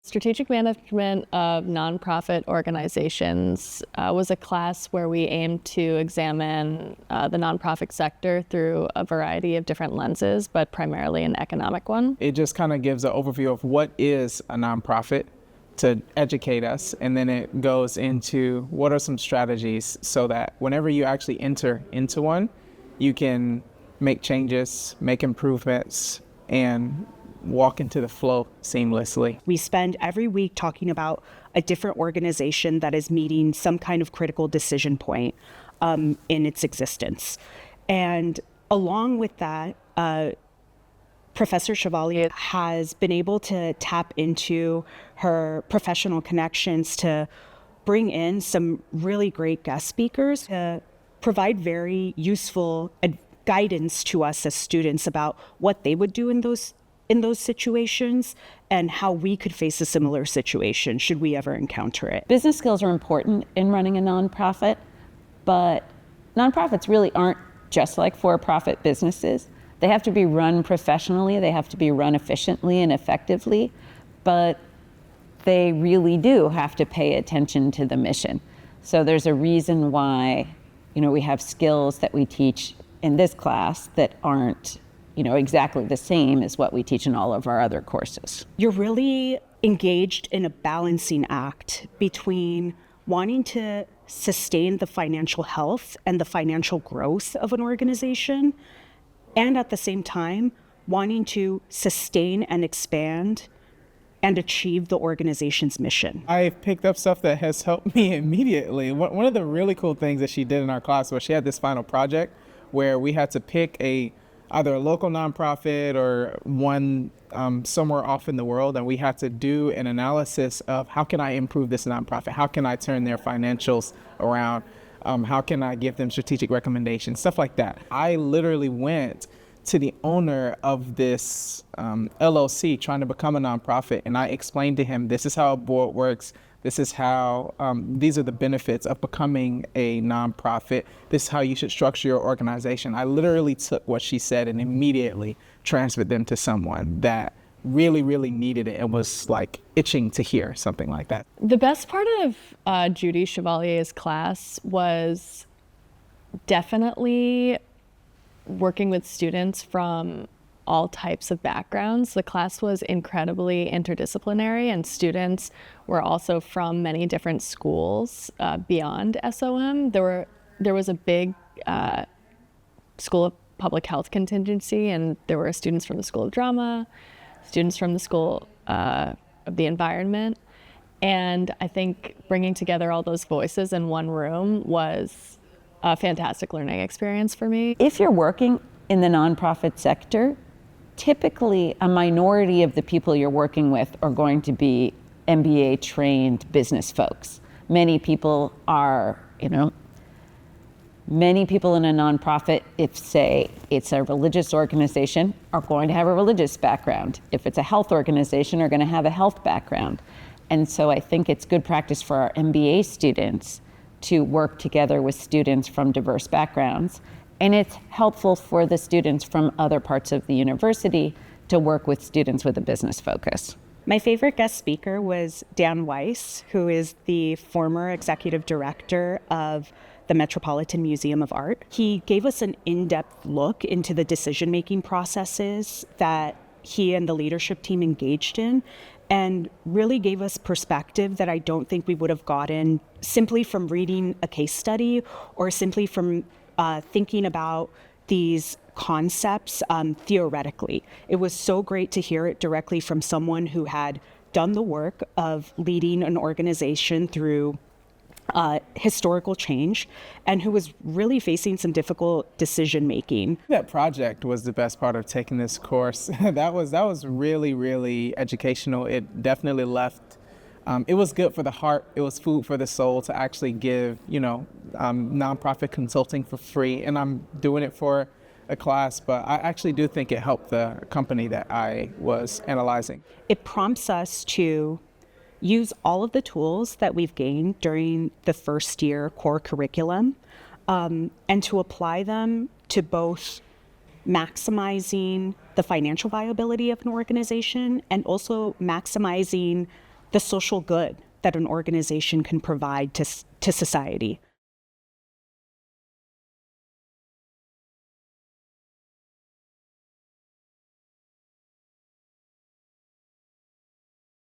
Strategic Management of Nonprofit Organizations was a class where we aimed to examine the nonprofit sector through a variety of different lenses, but primarily an economic one. It just kind of gives an overview of what is a nonprofit to educate us, and then it goes into what are some strategies so that whenever you actually enter into one, you can make changes, make improvements, and walk into the flow seamlessly. We spend every week talking about a different organization that is meeting some kind of critical decision point in its existence. And along with that, Professor Chevalier has been able to tap into her professional connections to bring in some really great guest speakers to provide very useful guidance to us as students about what they would do in those situations and how we could face a similar situation should we ever encounter it. Business skills are important in running a nonprofit, but nonprofits really aren't just like for-profit businesses. They have to be run professionally, they have to be run efficiently and effectively, but they really do have to pay attention to the mission. So there's a reason why, we have skills that we teach in this class that aren't exactly the same as what we teach in all of our other courses. You're really engaged in a balancing act between wanting to sustain the financial health and the financial growth of an organization, and at the same time, wanting to sustain and expand and achieve the organization's mission. I've picked up stuff that has helped me immediately. One of the really cool things that she did in our class was she had this final project where we had to pick either a local nonprofit or one somewhere off in the world, and we had to do an analysis of how can I improve this nonprofit? How can I turn their financials around? How can I give them strategic recommendations? Stuff like that. I literally went to the owner of this LLC trying to become a nonprofit, and I explained to him, this is how a board works. This is how, these are the benefits of becoming a nonprofit. This is how you should structure your organization. I literally took what she said and immediately transferred them to someone that really, really needed it and was like itching to hear something like that. The best part of Judy Chevalier's class was definitely working with students from all types of backgrounds. The class was incredibly interdisciplinary, and students were also from many different schools beyond SOM. There was a big School of Public Health contingency, and there were students from the School of Drama, students from the School of the Environment. And I think bringing together all those voices in one room was a fantastic learning experience for me. If you're working in the nonprofit sector, typically a minority of the people you're working with are going to be MBA trained business folks. Many people in a nonprofit, if say it's a religious organization, are going to have a religious background. If it's a health organization, are going to have a health background. And so I think it's good practice for our MBA students to work together with students from diverse backgrounds. And it's helpful for the students from other parts of the university to work with students with a business focus. My favorite guest speaker was Dan Weiss, who is the former executive director of the Metropolitan Museum of Art. He gave us an in-depth look into the decision-making processes that he and the leadership team engaged in, and really gave us perspective that I don't think we would have gotten simply from reading a case study or simply from thinking about these concepts theoretically. It was so great to hear it directly from someone who had done the work of leading an organization through historical change and who was really facing some difficult decision making. That project was the best part of taking this course. that was really, really educational. It definitely left it was good for the heart. It was food for the soul to actually give, nonprofit consulting for free. And I'm doing it for a class, but I actually do think it helped the company that I was analyzing. It prompts us to use all of the tools that we've gained during the first year core curriculum and to apply them to both maximizing the financial viability of an organization and also maximizing the social good that an organization can provide to society.